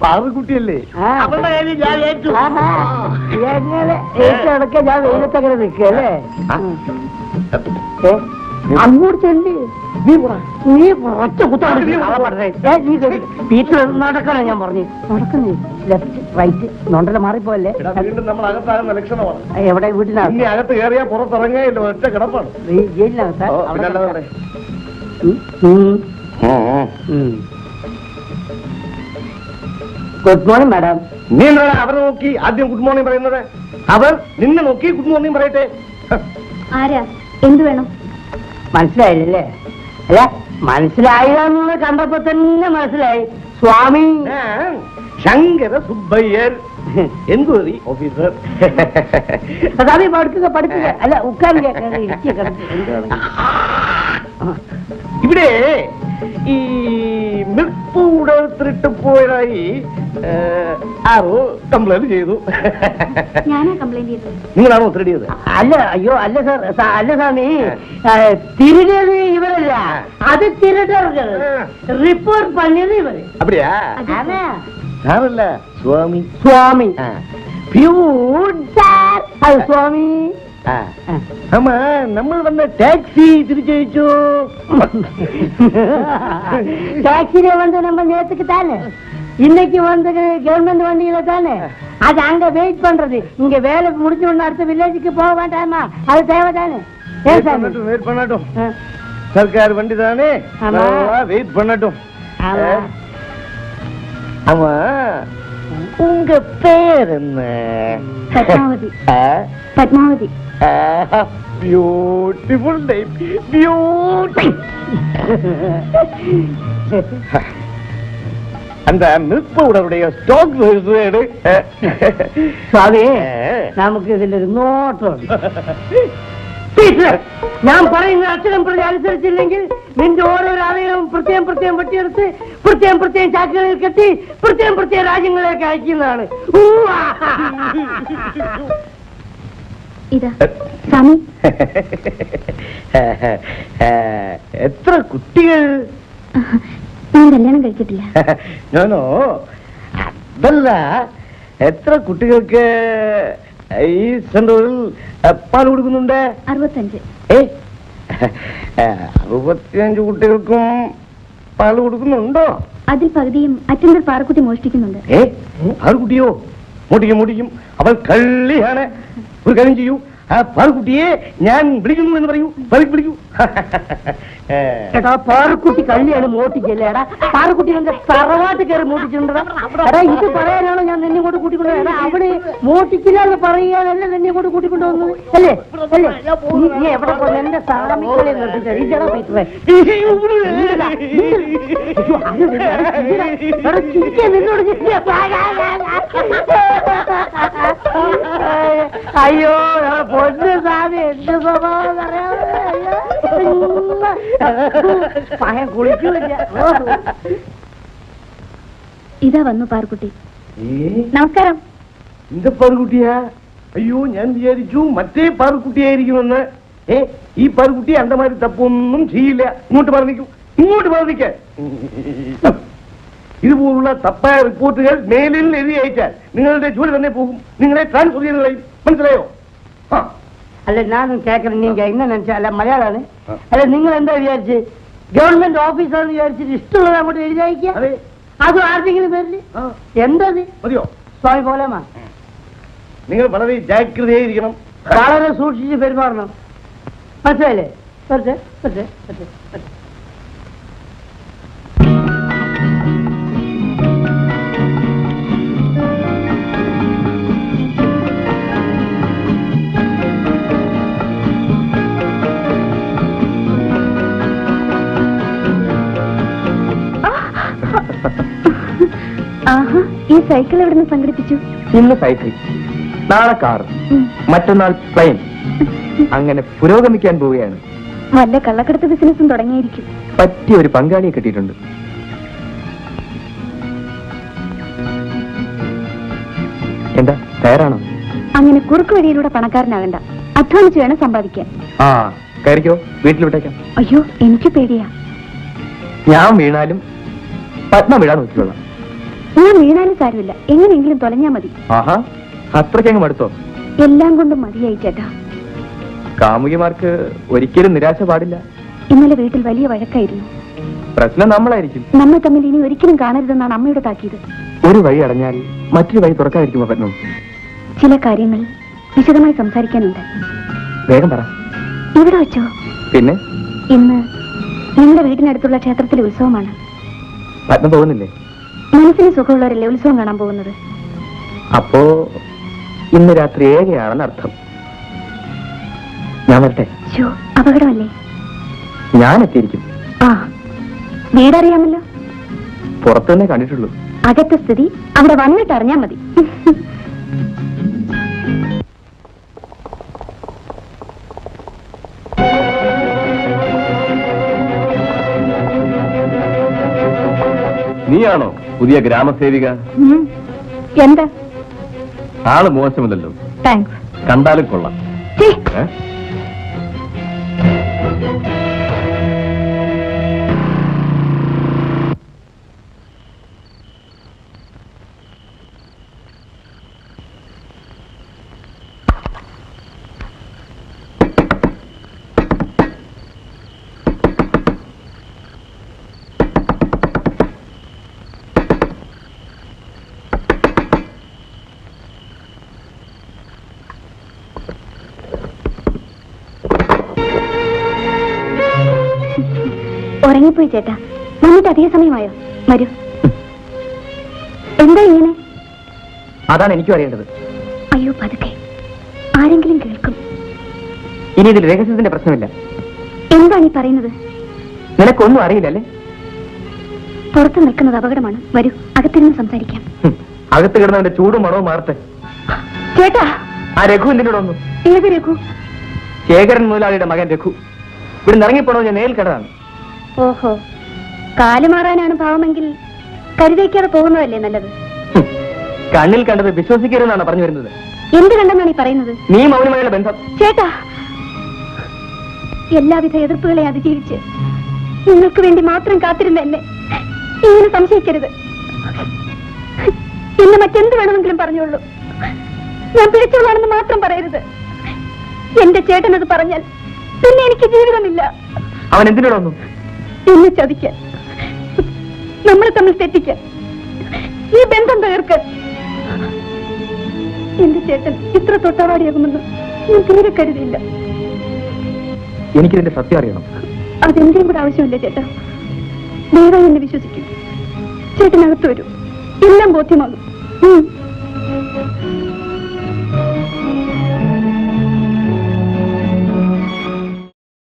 പാറുകുട്ടിയല്ലേ? അവളുടെ കാര്യം ഞാൻ ഏറ്റു. ഏറ്റടക്കെ ഞാൻ വെയിലത്തങ്ങനെ നിൽക്കല്ലേ? അങ്ങോട്ട് ചെല്ലി നീ ഒറ്റ വീട്ടിൽ നടക്കണ ഞാൻ പറഞ്ഞു. നടക്കുന്നേ ലെഫ്റ്റ് റൈറ്റ് നോണ്ടല മാറിപ്പോയല്ലേ? വീണ്ടും നമ്മൾ അകത്താകുന്ന ലക്ഷണമാണ്. എവിടെ വീട്ടിനകത്ത്? ഇനി അകത്ത് കയറിയാ പുറത്തിറങ്ങിയല്ലോ, ഒറ്റ കിടപ്പാണ്. ജയിലിനകത്ത്. Good morning madam. നീ എന്താ അവരെ നോക്കി ആദ്യം ഗുഡ് മോർണിംഗ് പറയുന്നത്? അവർ നിന്നെ നോക്കി ഗുഡ് മോർണിംഗ് പറയട്ടെ. ആരാ? എന്ത് വേണം? മനസ്സിലായില്ലേ? അല്ല മനസ്സിലായെന്നുള്ളത് കണ്ടപ്പോ തന്നെ മനസ്സിലായി. സ്വാമി ശങ്കര സുബ്ബയ്യർ, എൻക്വയറി ഓഫീസർ. സ്വാമി പഠിക്കുക. അല്ല ഉക്കാരിക. ഇവിടെ ഈ മിൽക്ക് പൗഡർ തിരിട്ട് പോയതായി ആരോ കംപ്ലൈന്റ് ചെയ്തു. ഞാനാ കംപ്ലൈന്റ് ചെയ്തത്. നിങ്ങളാണോ തിരിടിയത്? അല്ല, അയ്യോ അല്ല സാർ. അല്ല സ്വാമി, തിരിടിയത് ഇവരല്ല, അത് തിരിട്ടവർക്ക്. റിപ്പോർട്ട് പണിയത് ഇവര്. അപ്പടിയാ? സാറല്ല, സ്വാമി. സ്വാമി സ്വാമി. ஆமா, நம்ம வந்த டாக்ஸி திருச்சழிச்சோ. டாக்ஸில வந்து நம்ம நேத்துக்கு தானே, இன்னைக்கு வந்து கவர்மெண்ட் வண்டியில தானே. அது அங்க வெயிட் பண்றது. இங்க வேலை முடிஞ்ச உடனே அடுத்த வில்லேஜுக்கு போக வேண்டாமா? அது தேவைதானே? வெயிட் பண்ணட்டும். சர்க்கார் வண்டி தானே, வெயிட் பண்ணட்டும். ஆமா, உங்க பேர் என்ன? Padmavathi. Padmavathi. Beautiful name. Beauty. அந்த மில்க் பவுடருடைய ஸ்டாக் സ്വാമി, നമുക്ക് ഇതിലൊരു നോട്ടുണ്ട്. ഞാൻ പറയുന്ന അക്ഷരം പ്രതി അനുസരിച്ചില്ലെങ്കിൽ നിന്റെ ഓരോരോ അവയവവും പ്രത്യേകം വെട്ടിയെടുത്ത് പ്രത്യേകം ചാക്കുകളിൽ കെട്ടി പ്രത്യേകം രാജ്യങ്ങളിലേക്ക് അയക്കുന്നതാണ്. ഇതാ സ്വാമി. എത്ര കുട്ടികൾ? ഞാൻ കല്യാണം കഴിച്ചിട്ടില്ല. ഞാനോ അതല്ല, എത്ര കുട്ടികൾക്ക് ഈ സെന്ററിൽ പാൽ കൊടുക്കുന്നുണ്ട്? 65. 65 കുട്ടികൾക്കും പാൽ കൊടുക്കുന്നുണ്ടോ? അതിൽ പകുതിയും അറ്റൻഡർ പാറക്കുട്ടി മോഷ്ടിക്കുന്നുണ്ട്. പാറക്കുട്ടിയോ? മോട്ടിക്കും. അവൾ കള്ളിയാണ്. ഒരു കാര്യം ചെയ്യൂ, ആ പാറക്കുട്ടിയെ ഞാൻ വിളിക്കുന്നു എന്ന് പറയൂ. വിളിക്കൂ. എടാ, പാറക്കുട്ടി കള്ളിയാണ്, മോട്ടിക്കല്ലേടാ. പാറക്കുട്ടി എന്റെ തറവാട്ട് കയറി മോട്ടിച്ചിട്ടുണ്ടാ. എടാ, ഇത് പറയാനാണോ ഞാൻ നിന്നെ കൊണ്ട് കൂട്ടിക്കൊണ്ടു? എടാ, അവിടെ മോട്ടിക്കില്ലാന്ന് പറയാനല്ല നിന്നെ കൊണ്ട് കൂട്ടിക്കൊണ്ടുവന്നത് അല്ലേ? നീ എവിടെ പോയി എന്റെ സാമിക്കളെ നിർത്തിച്ചാ? നിന്നോട് അയ്യോ പൊന്നു സ്വാമി, എന്ത് സ്വഭാവം പറയാൻ കുളിക്കൂല. ഇതാ വന്നു പാറക്കുട്ടി. നമസ്കാരം. இந்த പാറക്കുട്ടിയാ? അയ്യോ, ഞാൻ വിചാരിച്ചു മറ്റേ പാറക്കുട്ടിയായിരിക്കുമെന്ന്. ഈ പാറക്കുട്ടി അന്റെ മാതിരി തപ്പൊന്നും ചെയ്യില്ല. ഇങ്ങോട്ട് പറഞ്ഞിക്ക. ഇതുപോലുള്ള തപ്പായ റിപ്പോർട്ടുകൾ മേലിൽ എഴുതി അയച്ചാൽ നിങ്ങളുടെ ജോലി തന്നെ പോകും. നിങ്ങളെ ട്രാൻസ്ഫർ ചെയ്ത് കളയും. മനസ്സിലായോ? അല്ല, ഞാനും കേൾക്കണം. നീങ്ക എന്നെ നിனைச்சா? അല്ല, മലയാളാണ്. അല്ല, നിങ്ങൾ എന്താ വിചാരിച്ച്? ഗവൺമെന്റ് ഓഫീസാണെന്ന് വിചാരിച്ചിട്ട് ഇഷ്ടമുള്ളത് അങ്ങോട്ട് എഴുതി അയക്കുക. അത് ആർക്കെങ്കിലും പേരില് എന്തത് മതിയോ? സ്വാമി പോലെമാ. നിങ്ങൾ വളരെ ജാഗ്രതയായിരിക്കണം, വളരെ സൂക്ഷിച്ച് പെരുമാറണം. മനസ്സിലായില്ലേ? ആഹാ, ഈ സൈക്കിൾ എവിടുന്ന് സംഘടിപ്പിച്ചു? ഇന്ന് സൈക്കിൾ, നാളെ കാർ, മറ്റന്നാൾ പ്ലെയിൻ. അങ്ങനെ പുരോഗമിക്കാൻ പോവുകയാണ്. വല്ല കള്ളക്കടത്ത് ബിസിനസ്സും തുടങ്ങിയിരിക്കും. പറ്റിയ ഒരു പങ്കാളിയെ കിട്ടിയിട്ടുണ്ട്. തയ്യാറാണോ? അങ്ങനെ കുറുക്ക് വഴിയിലൂടെ പണക്കാരനാകണ്ട, അധ്വാനിച്ച് വേണം സമ്പാദിക്കാൻ. ആ കയറിക്കോ, വീട്ടിൽ വിട്ടേക്കാം. അയ്യോ, എനിക്ക് പേടിയാ. ഞാൻ വീണാലും പത്മ വീഴാൻ നോക്കിക്കൊള്ളാം. ഞാൻ വീണാലും സാരമില്ല, എങ്ങനെയെങ്കിലും തൊലഞ്ഞാ മതി. ആഹാ, അത്രയ്ക്കങ്ങ് മടുത്തോ? എല്ലാം കൊണ്ടും മതിയായി ചേട്ടാ. കാമുകിമാർക്ക് ഒരിക്കലും നിരാശ പാടില്ല. ഇന്നലെ വീട്ടിൽ വലിയ വഴക്കായിരുന്നു. പ്രശ്നം നമ്മളായിരിക്കും. നമ്മൾ തമ്മിൽ ഇനി ഒരിക്കലും കാണരുതെന്നാണ് അമ്മയുടെ താക്കീത്. ഒരു വഴി അടഞ്ഞാൽ മറ്റൊരു വഴി തുറക്കാതിരിക്കുമോ പത്മം? ചില കാര്യങ്ങൾ വിശദമായി സംസാരിക്കാനുണ്ട്. വേഗം പറ. ഇവിടെ വെച്ചോ? പിന്നെ ഇന്ന് ഞങ്ങളുടെ വീടിനടുത്തുള്ള ക്ഷേത്രത്തിലെ ഉത്സവമാണ്. പത്മ പോകുന്നില്ലേ? മനസ്സിന് സുഖമുള്ളവരല്ലേ ഉത്സവം കാണാൻ പോകുന്നത്? അപ്പോ ഇന്ന് രാത്രി ഏകയാണെന്ന് അർത്ഥം. ഞാൻ വരട്ടെ? ശോ, അപകടമല്ലേ? ഞാൻ എത്തിയിരിക്കും. ആ, വീടറിയാമല്ലോ. പുറത്തു തന്നെ കണ്ടിട്ടുള്ളൂ. അകത്തെ സ്ഥിതി അവിടെ വന്നിട്ട് അറിഞ്ഞാൽ മതി. നീയാണോ പുതിയ ഗ്രാമസേവിക? എന്താ? ആള് മോശമില്ലല്ലോ. താങ്ക്സ്. കണ്ടാലും കൊള്ളാം. ഏ? ഉറങ്ങിപ്പോയി ചേട്ടാ. വന്നിട്ട് അധിക സമയമായോ? വരൂ. എന്താ ഇങ്ങനെ? അതാണ് എനിക്കും അറിയേണ്ടത്. അയ്യോ, പതുക്കെ, ആരെങ്കിലും കേൾക്കും. ഇനി ഇതിൽ രഹസ്യത്തിന്റെ പ്രശ്നമില്ല. എന്താണ് ഈ പറയുന്നത്? നിനക്കൊന്നും അറിയില്ലല്ലേ? പുറത്ത് നിൽക്കുന്നത് അപകടമാണ്. വരൂ, അകത്തിരുന്ന് സംസാരിക്കാം. അകത്ത് കിടന്നവന്റെ ചൂടും മണവും മാറട്ടെ. ചേട്ടാ, ആ രഘു എന്തിനോട് വന്നു? ഏത് രഘു? ശേഖരൻ മുതലാളിയുടെ മകൻ രഘു. ഇവിടെ ഇറങ്ങിപ്പോണോ? ഞാൻ നേരിൽ കണ്ടതാണ്. ഓഹോ, കാലുമാറാനാണ് ഭാവമെങ്കിൽ കരുതയ്ക്കാതെ പോകുന്നതല്ലേ നല്ലത്. കണ്ണിൽ കണ്ടത് വിശ്വസിക്കരുതെന്നാണ് പറഞ്ഞു വരുന്നത്. എന്ത് കണ്ടെന്നാണ് ഈ പറയുന്നത്? നീ മൗനമായുള്ള ബന്ധം. ചേട്ടാ, എല്ലാവിധ എതിർപ്പുകളെ അതിജീവിച്ച് നിങ്ങൾക്ക് വേണ്ടി മാത്രം കാത്തിരുന്ന എന്നെ ഇങ്ങനെ സംശയിക്കരുത്. എന്നെ മറ്റെന്ത് വേണമെങ്കിലും പറഞ്ഞോളൂ, ഞാൻ പിടിച്ചോളാണെന്ന് മാത്രം പറയരുത്. എന്റെ ചേട്ടനത് പറഞ്ഞാൽ പിന്നെ എനിക്ക് ജീവിതമില്ല. അവൻ എന്തിനോട് വന്നു? എന്നെ ചതിക്കാൻ, നമ്മളെ തമ്മിൽ തെറ്റിക്കാൻ, ഈ ബന്ധം തകർക്കാൻ. എന്റെ ചേട്ടൻ ഇത്ര തൊട്ടവാടിയാകുമെന്ന് ഞാൻ തീരെ കരുതിയില്ല. എനിക്കിതിന്റെ സത്യം അറിയണം. അതെന്റെയും കൂടെ ആവശ്യമില്ല ചേട്ടാ. ദയവായി എന്നെ വിശ്വസിക്കും. ചേട്ടനകത്ത് വരൂ, എല്ലാം ബോധ്യമാകും.